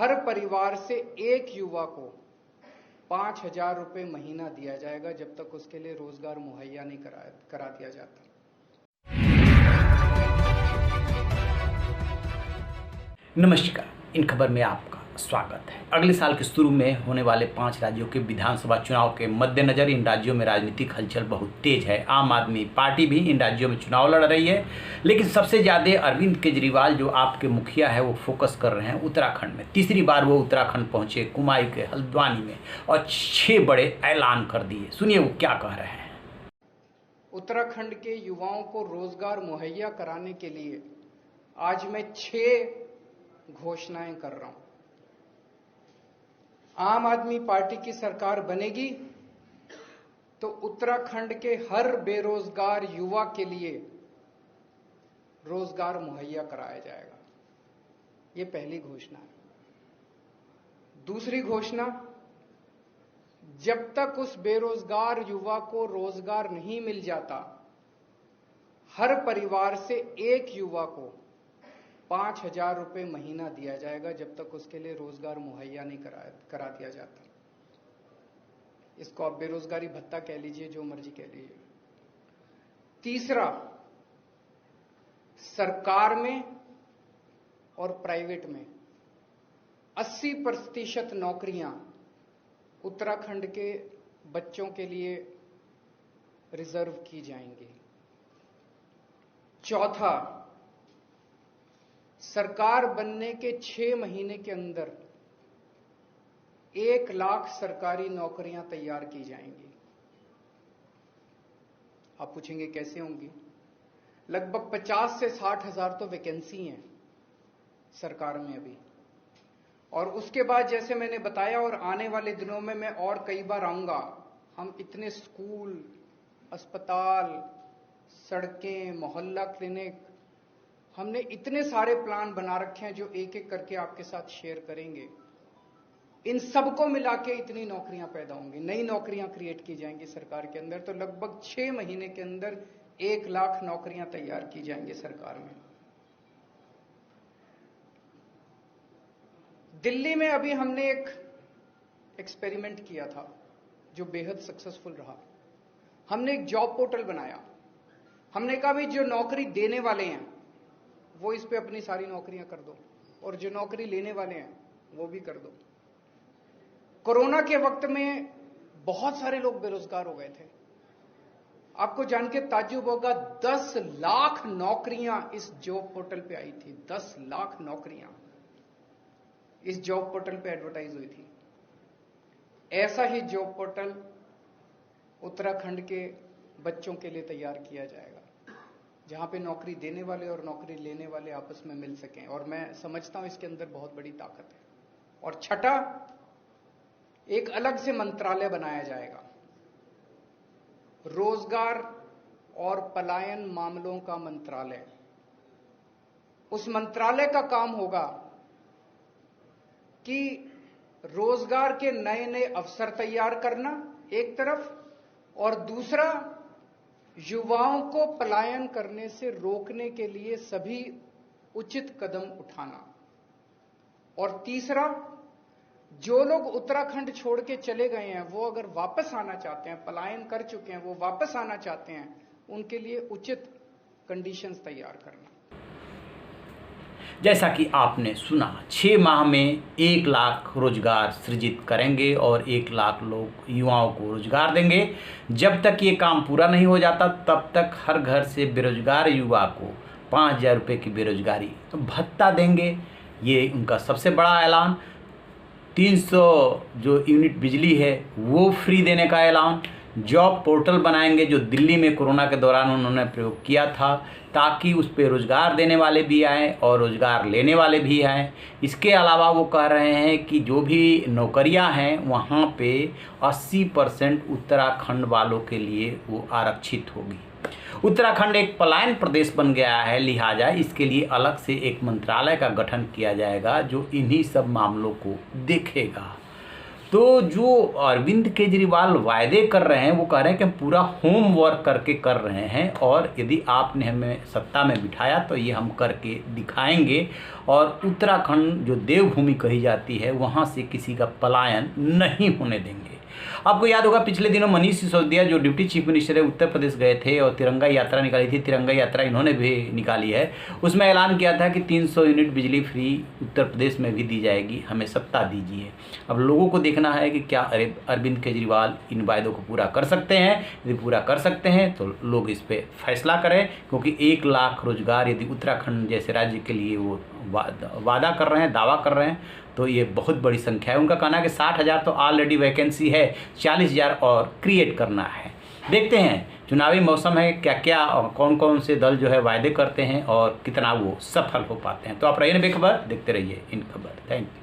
हर परिवार से एक युवा को 5,000 रुपये महीना दिया जाएगा जब तक उसके लिए रोजगार मुहैया नहीं करा दिया जाता। नमस्कार, इन खबर में आपका स्वागत है। अगले साल के शुरू में होने वाले 5 राज्यों के विधानसभा चुनाव के मद्देनजर इन राज्यों में राजनीतिक हलचल बहुत तेज है। आम आदमी पार्टी भी इन राज्यों में चुनाव लड़ रही है, लेकिन सबसे ज़्यादा अरविंद केजरीवाल जो आपके मुखिया है वो फोकस कर रहे हैं उत्तराखंड में। तीसरी बार वो उत्तराखंड पहुंचे, कुमाऊं के हल्द्वानी में, और 6 बड़े ऐलान कर दिए। सुनिए वो क्या कह रहे हैं। उत्तराखंड के युवाओं को रोजगार मुहैया कराने के लिए आज मैं 6 घोषणाएं कर रहा हूं। आम आदमी पार्टी की सरकार बनेगी तो उत्तराखंड के हर बेरोजगार युवा के लिए रोजगार मुहैया कराया जाएगा। ये पहली घोषणा है। दूसरी घोषणा, जब तक उस बेरोजगार युवा को रोजगार नहीं मिल जाता, हर परिवार से एक युवा को 5,000 रुपये महीना दिया जाएगा जब तक उसके लिए रोजगार मुहैया नहीं करा दिया जाता। इसको आप बेरोजगारी भत्ता कह लीजिए, जो मर्जी कह लीजिए। तीसरा, सरकार में और प्राइवेट में 80% नौकरियां उत्तराखंड के बच्चों के लिए रिजर्व की जाएंगी। चौथा, सरकार बनने के 6 महीने के अंदर 1 लाख सरकारी नौकरियां तैयार की जाएंगी। आप पूछेंगे कैसे होंगी? लगभग 50 से 60 हजार तो वैकेंसी हैं सरकार में अभी, और उसके बाद जैसे मैंने बताया, और आने वाले दिनों में मैं और कई बार आऊंगा, हम इतने स्कूल, अस्पताल, सड़कें, मोहल्ला क्लिनिक, हमने इतने सारे प्लान बना रखे हैं जो एक एक करके आपके साथ शेयर करेंगे। इन सबको मिला के इतनी नौकरियां पैदा होंगी, नई नौकरियां क्रिएट की जाएंगी सरकार के अंदर। तो लगभग 6 महीने के अंदर 1 लाख नौकरियां तैयार की जाएंगी सरकार में। दिल्ली में अभी हमने एक एक्सपेरिमेंट किया था जो बेहद सक्सेसफुल रहा। हमने एक जॉब पोर्टल बनाया। हमने कहा भाई जो नौकरी देने वाले हैं वो इस पे अपनी सारी नौकरियां कर दो, और जो नौकरी लेने वाले हैं वो भी कर दो। कोरोना के वक्त में बहुत सारे लोग बेरोजगार हो गए थे। आपको जान के ताज्जुब होगा, 10 लाख नौकरियां इस जॉब पोर्टल पे आई थी। 10 लाख नौकरियां इस जॉब पोर्टल पे एडवर्टाइज हुई थी। ऐसा ही जॉब पोर्टल उत्तराखंड के बच्चों के लिए तैयार किया जाएगा, जहां पे नौकरी देने वाले और नौकरी लेने वाले आपस में मिल सकें, और मैं समझता हूं इसके अंदर बहुत बड़ी ताकत है। और छठा, एक अलग से मंत्रालय बनाया जाएगा, रोजगार और पलायन मामलों का मंत्रालय। उस मंत्रालय का काम होगा कि रोजगार के नए नए अवसर तैयार करना एक तरफ, और दूसरा, युवाओं को पलायन करने से रोकने के लिए सभी उचित कदम उठाना। और तीसरा, जो लोग उत्तराखंड छोड़ के चले गए हैं वो अगर वापस आना चाहते हैं, पलायन कर चुके हैं, वो वापस आना चाहते हैं, उनके लिए उचित कंडीशंस तैयार करना। जैसा कि आपने सुना, 6 माह में 1 लाख रोजगार सृजित करेंगे और 1 लाख लोग युवाओं को रोजगार देंगे। जब तक ये काम पूरा नहीं हो जाता तब तक हर घर से बेरोजगार युवा को 5,000 रुपये की बेरोजगारी भत्ता देंगे। ये उनका सबसे बड़ा ऐलान। 300 जो यूनिट बिजली है वो फ्री देने का ऐलान। जॉब पोर्टल बनाएंगे जो दिल्ली में कोरोना के दौरान उन्होंने प्रयोग किया था, ताकि उस पर रोज़गार देने वाले भी आएँ और रोज़गार लेने वाले भी आएँ। इसके अलावा वो कह रहे हैं कि जो भी नौकरियां हैं वहाँ पे 80% उत्तराखंड वालों के लिए वो आरक्षित होगी। उत्तराखंड एक पलायन प्रदेश बन गया है, लिहाजा इसके लिए अलग से एक मंत्रालय का गठन किया जाएगा जो इन्हीं सब मामलों को देखेगा। तो जो अरविंद केजरीवाल वायदे कर रहे हैं वो कह रहे हैं कि हम पूरा होमवर्क करके कर रहे हैं और यदि आपने हमें सत्ता में बिठाया तो ये हम करके दिखाएंगे और उत्तराखंड जो देवभूमि कही जाती है वहाँ से किसी का पलायन नहीं होने देंगे। आपको याद होगा पिछले दिनों मनीष सिसोदिया जो डिप्टी चीफ मिनिस्टर है उत्तर प्रदेश गए थे और तिरंगा यात्रा निकाली थी। तिरंगा यात्रा इन्होंने भी निकाली है। उसमें ऐलान किया था कि 300 यूनिट बिजली फ्री उत्तर प्रदेश में भी दी जाएगी, हमें सत्ता दीजिए। अब लोगों को देखना है कि क्या अरविंद केजरीवाल इन वायदों को पूरा कर सकते हैं। यदि पूरा कर सकते हैं तो लोग इस पर फैसला करें, क्योंकि 1 लाख रोजगार यदि उत्तराखंड जैसे राज्य के लिए वो वादा कर रहे हैं, दावा कर रहे हैं, तो ये बहुत बड़ी संख्या है। उनका कहना है कि 60,000 तो ऑलरेडी वैकेंसी है, 40,000 और क्रिएट करना है। देखते हैं, चुनावी मौसम है, क्या क्या कौन कौन से दल जो है वायदे करते हैं और कितना वो सफल हो पाते हैं। तो आप रहिए बेखबर, देखते रहिए इन खबर। Thank you.